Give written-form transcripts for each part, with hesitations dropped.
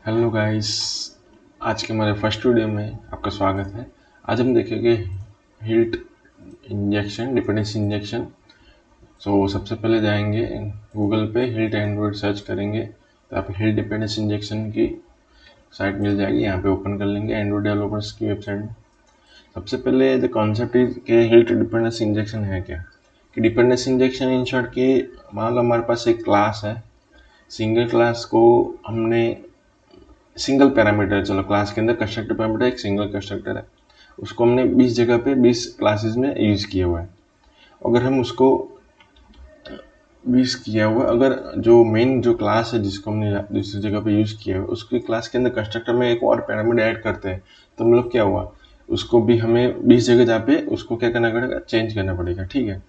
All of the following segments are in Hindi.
Hello guys. आज के हमारे फर्स्ट वीडियो में आपका स्वागत है। आज हम देखेंगे हिल्ट इंजेक्शन, डिपेंडेंसी इंजेक्शन। सबसे पहले जाएंगे गूगल पे, हिल्ट एंड्रॉइड सर्च करेंगे तो आप हिल्ट डिपेंडेंसी इंजेक्शन की साइट मिल जाएगी। यहाँ पे ओपन कर लेंगे एंड्रॉइड डेवलपर्स की वेबसाइट में। सबसे पहले द कॉन्सेप्ट इज के हिल्ट डिपेंडेंसी इंजेक्शन है क्या, कि डिपेंडेंसी इंजेक्शन इन शॉर्ट की मान लो हमारे पास एक क्लास है, सिंगल क्लास को हमने सिंगल पैरामीटर, चलो क्लास के अंदर कंस्ट्रक्टर पैरामीटर एक सिंगल कंस्ट्रक्टर है, उसको हमने 20 जगह पे 20 क्लासेस में यूज किया हुआ है। अगर हम उसको 20 किया हुआ, अगर जो मेन जो क्लास है जिसको हमने दूसरी जगह पे यूज किया हुआ, उसकी क्लास के अंदर कंस्ट्रक्टर में एक और पैरामीटर ऐड करते हैं, तो मतलब क्या हुआ, उसको भी हमें 20 जगह जहाँ पे उसको क्या करना पड़ेगा, चेंज करना पड़ेगा। ठीक है,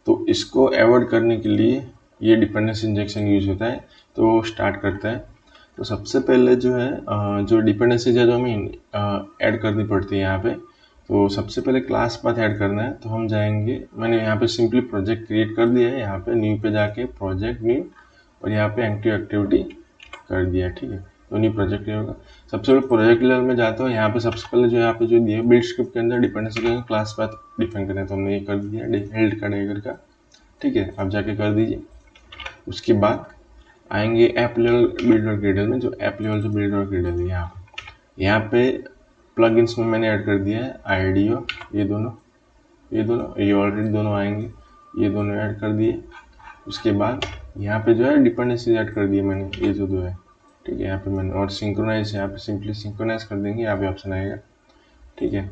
तो इसको अवॉइड करने के लिए ये डिपेंडेंसी इंजेक्शन यूज होता है। तो स्टार्ट करता है। तो सबसे पहले जो है जो डिपेंडेंसी है जो हमें ऐड करनी पड़ती है यहाँ पे। तो सबसे पहले क्लास पाथ ऐड करना है, तो हम जाएंगे, मैंने यहाँ पे सिंपली प्रोजेक्ट क्रिएट कर दिया है, यहाँ पे न्यू पे जाके प्रोजेक्ट न्यू और यहाँ पे एक्टिविटी कर दिया। ठीक है, तो न्यू प्रोजेक्ट क्रिएट होगा। सबसे पहले प्रोजेक्ट लेवल में जाता हूँ, यहाँ पे सबसे पहले जो यहाँ पे जो दिया बिल्ड स्क्रिप्ट के अंदर डिपेंडेंसी के क्लास पाथ डिफाइन करना है, तो हमने ये कर दिया हेल्ड का डेगर का। ठीक है, आप जाके कर दीजिए। उसके बाद आएंगे ऐप लेवल बिल्डर ग्रेडल में, जो ऐप लेवल जो बिल्डर ग्रेडल है यहाँ पे प्लगइन्स में मैंने ऐड कर दिया है आईडियो, ये ऑलरेडी दोनों आएंगे, ये दोनों ऐड कर दिए। उसके बाद यहाँ पे जो है डिपेंडेंसी ऐड कर दिए मैंने, ये जो दो है। ठीक है, यहाँ पे मैंने और सिंक्रोनाइज, यहाँ पे सिंपली सिंक्रोनाइज कर देंगे, यहाँ पे ऑप्शन आएगा। ठीक है,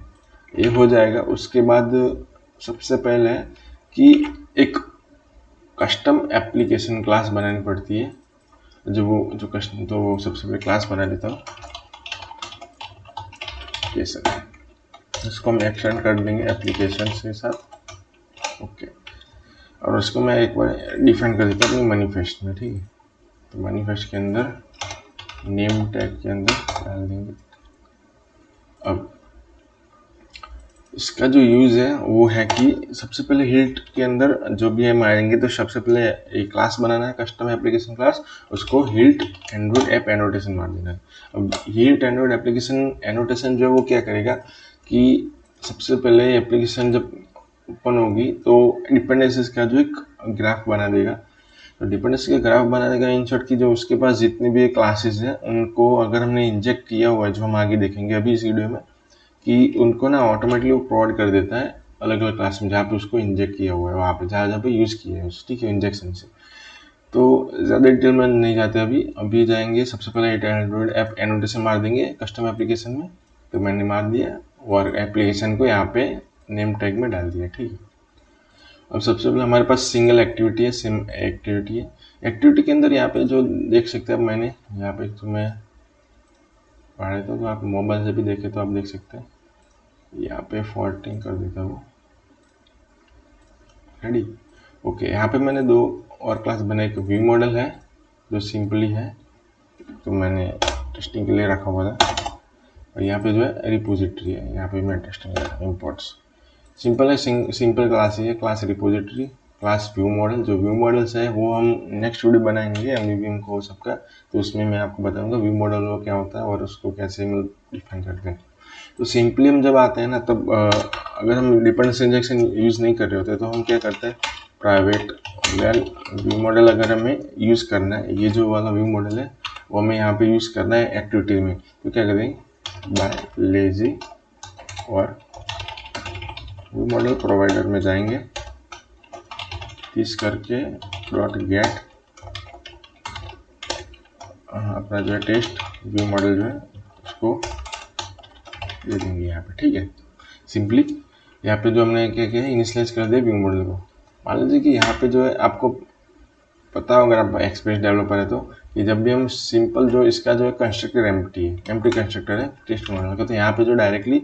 ये हो जाएगा। उसके बाद सबसे पहले है कि एक कस्टम एप्लीकेशन क्लास बनानी पड़ती है, जो कस्टम, तो वो सबसे पहले क्लास बना देता हूँ ये सर, इसको हम एक्सटेंड कर देंगे एप्लीकेशन के साथ। ओके, और उसको मैं एक बार डिफाइन कर देता हूँ मैनिफेस्ट में। ठीक है, तो मैनिफेस्ट के अंदर नेम टैग के अंदर डाल देंगे। अब इसका जो यूज है वो है कि सबसे पहले हिल्ट के अंदर जो भी हम आएंगे, तो सबसे पहले एक क्लास बनाना है, कस्टम एप्लीकेशन क्लास, उसको हिल्ट एंड्रॉइड ऐप एनोटेशन मार देना है। अब हिल्ट एंड्रॉइड एप्लीकेशन एनोटेशन जो है वो क्या करेगा कि सबसे पहले एप्लीकेशन जब ओपन होगी तो डिपेंडेंसीज का जो एक ग्राफ बना देगा। तो डिपेंडेंसी का ग्राफ बना देगा इन शॉर्ट की जो उसके पास जितने भी क्लासेस हैं उनको अगर हमने इंजेक्ट किया हुआ है, जो हम आगे देखेंगे अभी इस वीडियो में, कि उनको ना ऑटोमेटिकली वो प्रोवाइड कर देता है अलग अलग क्लास में जहाँ पे उसको इंजेक्ट किया हुआ है, वहाँ पे जहाँ पे यूज़ किया है। ठीक है, इंजेक्शन से तो ज़्यादा डिटेल में नहीं जाते अभी जाएंगे। सबसे पहले एंड्रॉइड ऐप एनोटेशन मार देंगे कस्टम एप्लीकेशन में, तो मैंने मार दिया और एप्लीकेशन को यहाँ पे नेम टैग में डाल दिया। ठीक है, अब सबसे पहले हमारे पास सिंगल एक्टिविटी है, सिम एक्टिविटी है। एक्टिविटी के अंदर यहाँ पे जो देख सकते हैं, मैंने यहाँ पे तो मैं पढ़ रहा था, तो आप मोबाइल से भी देखे तो आप देख सकते हैं, यहाँ पे 14 कर देता हूँ। Ready, okay. यहाँ पे मैंने दो और क्लास बनाई, एक व्यू मॉडल है जो सिंपली है, तो मैंने टेस्टिंग के लिए रखा हुआ था, और यहाँ पे जो है रिपोजिटरी है, यहाँ पे मैं टेस्टिंग इंपोर्ट्स सिंपल है, सिंपल क्लास है, class repository, class view model. जो व्यू मॉडल्स है वो हम नेक्स्ट वीडियो बनाएंगे एमवीवीएम को सबका, तो उसमें मैं आपको बताऊंगा व्यू मॉडल वो क्या होता है और उसको कैसे हम डिफाइन करते हैं। तो सिंपली हम जब आते हैं ना, तब अगर हम डिपेंडेंसी इंजेक्शन यूज़ नहीं कर रहे होते तो हम क्या करते हैं, प्राइवेट वेल व्यू मॉडल अगर हमें यूज़ करना है, ये जो वाला व्यू मॉडल है वो हमें यहाँ पे यूज़ करना है एक्टिविटी में, तो क्या करेंगे, बाय लेजी और व्यू मॉडल प्रोवाइडर में जाएंगे, इस करके डॉट गेट अपना जो है टेस्ट व्यू मॉडल जो है उसको दे देंगे यहाँ पे। ठीक है, सिंपली यहाँ पे जो हमने क्या किया है, इनिशियलाइज कर दिया व्यू मॉडल को। मान लीजिए कि यहाँ पे जो है आपको पता हो, अगर आप एक्सपीरियंस डेवलपर है, तो कि जब भी हम सिंपल जो इसका जो है कंस्ट्रक्टर एम्प्टी कंस्ट्रक्टर है टेस्ट मॉडल का, तो यहाँ पे जो डायरेक्टली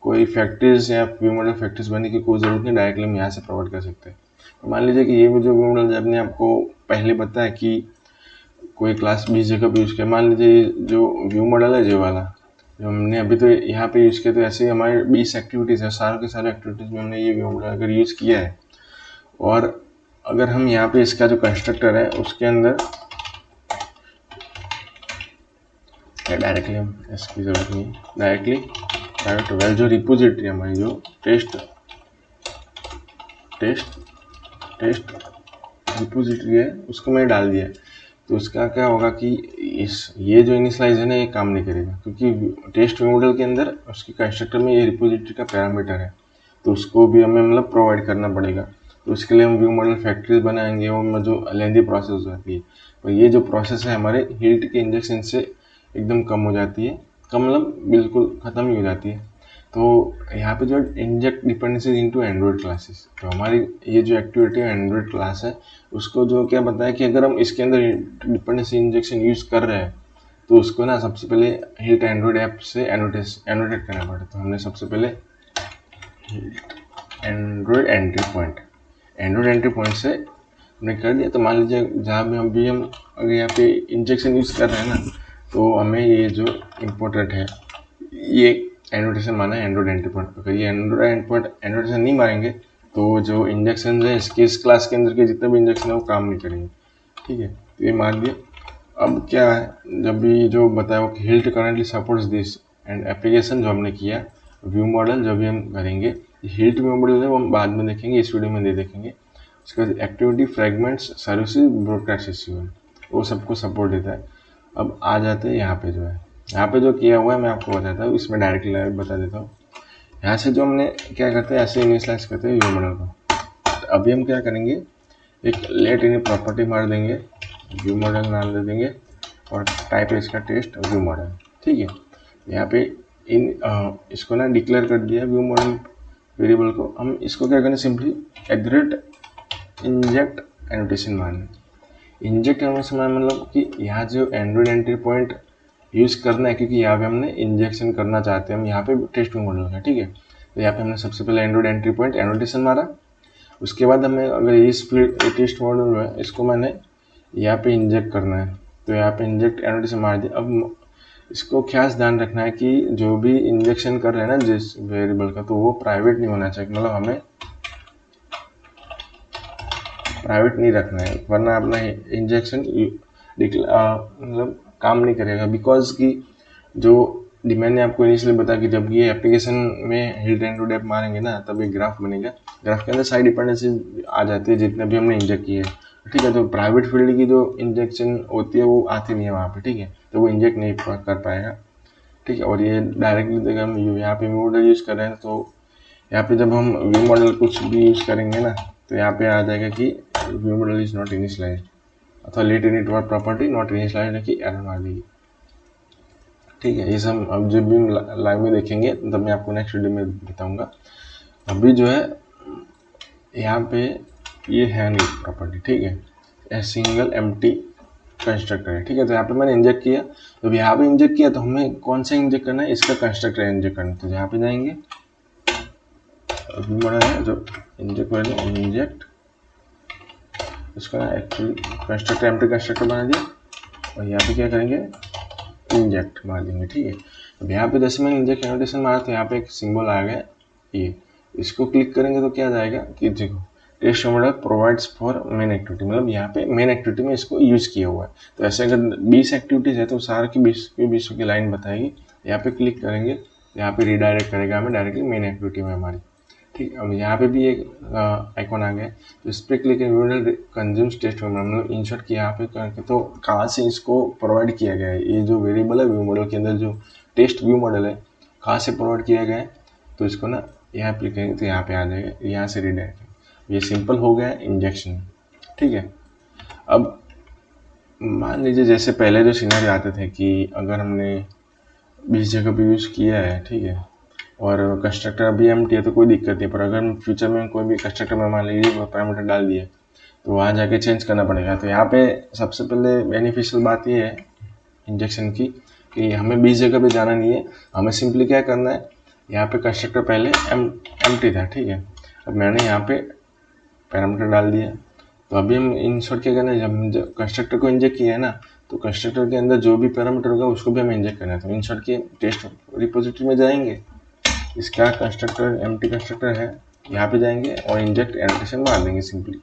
कोई फैक्ट्रीज या व्यू मॉडल फैक्ट्रीज बनने की कोई जरूरत नहीं, डायरेक्टली हम यहाँ से प्रोवाइड कर सकते हैं। तो मान लीजिए कि ये जो व्यू मॉडल जब ने आपको पहले बताया कि कोई क्लास 20 जगह पे यूज़ किया, मान लीजिए जो व्यू मॉडल है जो वाला जो हमने अभी तो यहाँ पे यूज़ किया, तो ऐसे ही हमारे 20 एक्टिविटीज़ है, सारों के सारे एक्टिविटीज़ में हमने ये व्यू मॉडल अगर यूज़ किया है, और अगर हम यहाँ पे इसका जो कंस्ट्रक्टर है उसके अंदर डायरेक्टली हम इसकी जरूरत नहीं, डायरेक्टली प्राइवेट वेल जो रिपोजिटरी हमारी जो टेस्ट रिपोजिटरी है उसको मैंने डाल दिया। तो उसका क्या होगा कि ये जो इनिशियलाइज है ना ये काम नहीं करेगा, क्योंकि टेस्ट व्यू मॉडल के अंदर उसकी कंस्ट्रक्टर में ये रिपोजिटरी का पैरामीटर है, तो उसको भी हमें मतलब प्रोवाइड करना पड़ेगा। तो उसके लिए हम व्यू मॉडल फैक्ट्रीज बनाएंगे, वो जो लेंदी प्रोसेस हो जाती है। तो ये जो प्रोसेस है हमारे हिल्ट के इंजेक्शन से एकदम कम हो जाती है, कम मतलब बिल्कुल ख़त्म ही हो जाती है। तो यहाँ पे जो inject dependencies into Android classes, तो हमारी ये जो एक्टिविटी है एंड्रॉइड क्लास है, उसको जो क्या बताया कि अगर हम इसके अंदर डिपेंडेंसी इंजेक्शन यूज़ कर रहे हैं तो उसको ना सबसे पहले हिल्ट एंड्रॉइड ऐप से एनोटेट करना पड़ता है। तो हमने सबसे पहले एंड्रॉइड एंट्री पॉइंट से हमने कर दिया। तो मान लीजिए जहाँ भी हम अगर यहाँ पे इंजेक्शन यूज़ कर रहे हैं ना, तो हमें ये जो इम्पोर्टेंट है ये एनोटेशन माना है एंड्रॉइड एंट्री पॉइंट। अगर ये एंड्रॉइड एनोटेशन नहीं मारेंगे तो जो इंजेक्शन है इसके इस क्लास के अंदर के जितने भी इंजेक्शन है वो काम नहीं करेंगे। ठीक है, तो ये मान दिया। अब क्या है, जब भी जो बताया वो hilt currently supports this and application जो हमने किया व्यू मॉडल जो भी हम करेंगे, हिल्ट व्यू मॉडल है वो हम बाद में देखेंगे, इस वीडियो में दे देखेंगे। उसके बाद activity fragments services broadcast system वो सबको सपोर्ट देता है। अब आ जाते हैं यहाँ पे जो है, यहाँ पे जो किया हुआ है मैं आपको बताता हूँ, इसमें डायरेक्टली लाइव बता देता हूँ। यहाँ से जो हमने क्या करते हैं ऐसे इनिशियलाइज करते हैं व्यू मॉडल को। तो अभी हम क्या करेंगे, एक लेट इन प्रॉपर्टी मार देंगे, व्यू मॉडल नाम दे देंगे और टाइप है इसका टेस्ट व्यू मॉडल। ठीक है, यहाँ पे इसको ना डिक्लेयर कर दिया व्यू मॉडल वेरिएबल को। हम इसको क्या करें, सिंपली इंजेक्ट एनोटेशन मारना। इंजेक्ट एनोटेशन मारना मतलब कि यहाँ जो एंड्रॉइड एंट्री पॉइंट यूज़ करना है, क्योंकि यहाँ पे हमने इंजेक्शन करना चाहते हैं हम यहाँ पे टेस्ट व्यू मॉडल का। ठीक है, तो यहाँ पे हमने सबसे पहले एंड्रॉइड एंट्री पॉइंट एनोटेशन मारा। उसके बाद हमें अगर इस फील्ड टेस्ट मॉडल है इसको मैंने यहाँ पे इंजेक्ट करना है, तो यहाँ पे इंजेक्ट एनोटेशन मार दिया। अब इसको खास ध्यान रखना है कि जो भी इंजेक्शन कर रहे हैं ना जिस वेरिएबल का, तो वो प्राइवेट नहीं होना चाहिए, मतलब हमें प्राइवेट नहीं रखना है, वरना अपना इंजेक्शन मतलब काम नहीं करेगा। बिकॉज कि जो मैंने आपको इनिशियली बताया कि जब ये एप्लीकेशन में हिल्ट एंड्रॉइड ऐप मारेंगे ना तब एक ग्राफ बनेगा, ग्राफ के अंदर सारी डिपेंडेंसी आ जाती है जितने भी हमने इंजेक्ट किए हैं। ठीक है, तो प्राइवेट फील्ड की जो इंजेक्शन होती है वो आती नहीं है वहाँ पे। ठीक है, तो वो इंजेक्ट नहीं कर पाएगा। ठीक है, और ये डायरेक्टली देखिए हम यहाँ पे व्यू मॉडल यूज़ कर रहे हैं, तो यहाँ पे जब हम व्यू मॉडल कुछ भी यूज़ करेंगे ना तो यहाँ पे आ जाएगा कि view model is not initialized अथवा late init word property not initialized की एरर मार देगी। ठीक है, ये सब अब जब भी लाइव में देखेंगे तब मैं आपको नेक्स्ट वीडियो में बताऊंगा। अभी जो है यहाँ पे ये है नहीं प्रॉपर्टी। ठीक है, सिंगल एम्प्टी कंस्ट्रक्टर है। ठीक है, तो यहाँ पे मैंने इंजेक्ट किया, तो यहाँ पे इंजेक्ट किया तो हमें कौन सा इंजेक्ट करना है, इसका कंस्ट्रक्टर इंजेक्ट करना है। तो यहाँ पे जाएंगे, अभी बड़ा है जो इंजेक्ट करेंगे, इंजेक्ट इसका एक्चुअली कंस्ट्रक्टर एम्प्टी कंस्ट्रक्टर बना दिया और यहाँ पे क्या करेंगे, इंजेक्ट मार देंगे। ठीक है, अब यहाँ पे जैसे मैंने इंजेक्ट एनोटेशन मारा तो यहाँ पे एक सिंबल आ गया ये, इसको क्लिक करेंगे तो क्या जाएगा कि देखो test model provides for main activity, मतलब यहाँ पे मेन एक्टिविटी में इसको यूज़ किया हुआ है। तो ऐसे अगर 20 एक्टिविटीज़ है तो सारे की 20 की लाइन बताएगी। यहाँ पे क्लिक करेंगे यहाँ पे रिडायरेक्ट करेगा हमें डायरेक्टली मेन एक्टिविटी में हमारी। ठीक है, अब यहाँ पे भी एक आइकॉन आ गया, तो इस पर क्लिक मॉडल कंज्यूम्स टेस्ट मतलब इंसर्ट किया यहाँ पे करके, तो कहाँ से इसको प्रोवाइड किया गया है, ये जो वेरिएबल है व्यू मॉडल के अंदर जो टेस्ट व्यू मॉडल है कहाँ से प्रोवाइड किया गया है, तो इसको ना यहाँ पे करेंगे तो यहाँ पे आ जाएगा, यहाँ से रिडायरेक्ट। ये सिंपल हो गया इंजेक्शन। ठीक है, अब मान लीजिए जैसे पहले जो सिनेरियो आते थे कि अगर हमने 20 जगह पे यूज़ किया है, ठीक है, और कंस्ट्रक्टर अभी एम्प्टी है तो कोई दिक्कत नहीं, पर अगर फ्यूचर में कोई भी कंस्ट्रक्टर में मान लीजिए पैरामीटर डाल दिए तो वहाँ जाके चेंज करना पड़ेगा। तो यहाँ पे सबसे पहले बेनिफिशियल बात ये है इंजेक्शन की कि हमें 20 जगह पे जाना नहीं है, हमें सिंपली क्या करना है, यहाँ पे कंस्ट्रक्टर पहले एम्प्टी था। ठीक है, अब मैंने यहाँ पे पैरामीटर डाल दिया, तो अभी हम इंसर्ट क्या करना है, जब कंस्ट्रक्टर को इंजेक्ट किया है ना तो कंस्ट्रक्टर के अंदर जो भी पैरामीटर होगा उसको भी हमें इंजेक्ट करना है। तो इंसर्ट के टेस्ट रिपोजिटरी में जाएंगे, इसका कंस्ट्रक्टर एम्प्टी कंस्ट्रक्टर है, यहाँ पे जाएंगे और इंजेक्ट एनोटेशन मार देंगे सिंपली,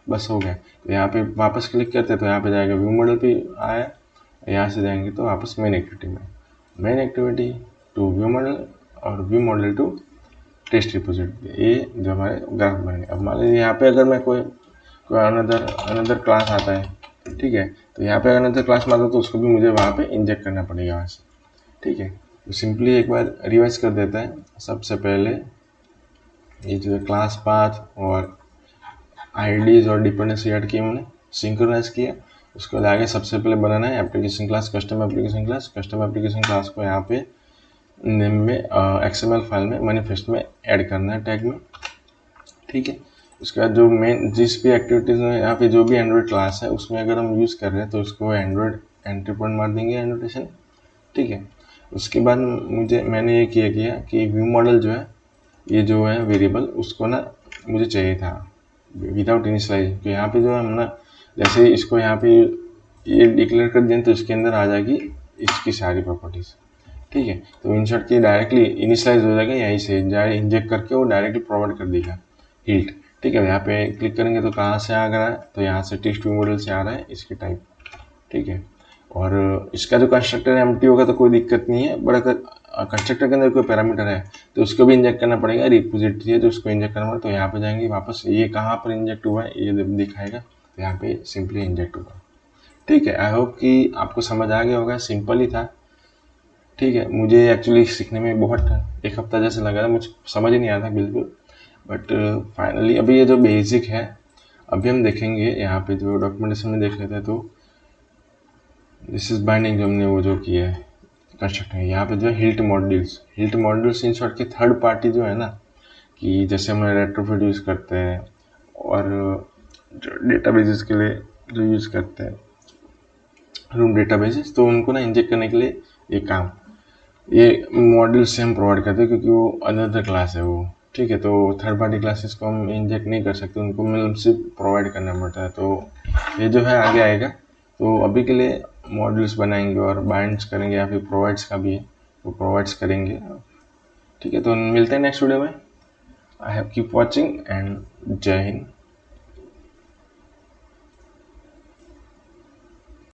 बस हो गया। तो यहाँ पे वापस क्लिक करते हैं तो यहाँ पे जाएगा व्यू मॉडल पे आया, यहाँ से जाएंगे तो वापस मेन एक्टिविटी में, main activity to view model और view model to test repository, ये जो हमारे ग्राफ बनेंगे। अब मान लीजिए यहाँ पे अगर मैं कोई अनदर क्लास आता है, ठीक है, तो यहाँ पे अनदर क्लास में आता है तो उसको भी मुझे वहाँ पे इंजेक्ट करना पड़ेगा वहाँ से, ठीक है। तो सिंपली एक बार रिवाइज कर देता है। सबसे पहले ये जो क्लास पाथ और आईडीज और डिपेंडेंसी ऐड किए मैंने, सिंक्रोनाइज किया। उसके बाद आगे सबसे पहले बनाना है application class, custom application class. Custom application class को यहाँ पे नेम में एक्सएमएल फाइल में मैनिफेस्ट में ऐड करना है टैग में, ठीक है। उसके बाद जो मेन जिस भी एक्टिविटीज में यहाँ पे जो भी एंड्रॉइड क्लास है उसमें अगर हम यूज़ कर रहे हैं तो उसको एंड्रॉइड एंट्री पॉइंट मार देंगे एनोटेशन, ठीक है। उसके बाद मैंने ये किया कि व्यू मॉडल जो है, ये जो है वेरिएबल उसको ना मुझे चाहिए था विदाउट इनिशियलाइज, तो यहाँ पे जो है हम ना जैसे इसको यहाँ पे ये डिक्लेयर कर दें तो इसके अंदर आ जाएगी इसकी सारी प्रॉपर्टीज, ठीक है। तो इन शॉर्ट की डायरेक्टली इनिशियलाइज हो जाएगा, यहीं से इंजेक्ट करके वो डायरेक्टली प्रोवाइड कर देगा हिल्ट, ठीक है। यहाँ पे क्लिक करेंगे तो कहाँ से आ रहा है, तो यहाँ से टेक्स्ट व्यू मॉडल से आ रहा है इसकी टाइप, ठीक है। और इसका जो कंस्ट्रक्टर एम्प्टी होगा तो कोई दिक्कत नहीं है, बट अगर कंस्ट्रक्टर के अंदर कोई पैरामीटर है तो उसको भी इंजेक्ट करना पड़ेगा। रिपोजिटरी है तो उसको इंजेक्ट करना पड़ेगा, तो यहाँ पे जाएंगे वापस, ये कहाँ पर इंजेक्ट हुआ है ये दिखाएगा, तो यहाँ पे सिंपली इंजेक्ट होगा, ठीक है। आई होप कि आपको समझ आ गया होगा, सिंपल ही था, ठीक है। मुझे एक्चुअली सीखने में बहुत एक हफ्ता जैसे लगा था, मुझे समझ ही नहीं आया था बिल्कुल, बट फाइनली अभी ये जो बेसिक है अभी हम देखेंगे। यहाँ पे जो डॉक्यूमेंटेशन में देख लेते हैं तो दिस इज बाइंडिंग जो हमने वो जो किया है कंस्ट्रक्ट है, यहाँ पे जो है हिल्ट मॉड्यूल्स इन शॉर्ट की थर्ड पार्टी जो है ना, कि जैसे हम रेट्रोफिट यूज़ करते हैं और जो डेटाबेसेस के लिए जो यूज़ करते हैं रूम डेटाबेसेस, तो उनको ना इंजेक्ट करने के लिए ये मॉड्यूल से हम प्रोवाइड करते हैं, क्योंकि वो अनदर क्लास है वो, ठीक है। तो थर्ड पार्टी क्लासेस को हम इंजेक्ट नहीं कर सकते, उनको मतलब सिर्फ प्रोवाइड करना पड़ता है। तो ये जो है आगे आएगा, तो अभी के लिए मॉड्यूल्स बनाएंगे और बाइंड्स करेंगे, या फिर प्रोवाइड्स का भी है तो प्रोवाइड्स करेंगे, ठीक है। तो मिलते हैं नेक्स्ट वीडियो में। I have keep watching and जय हिंद।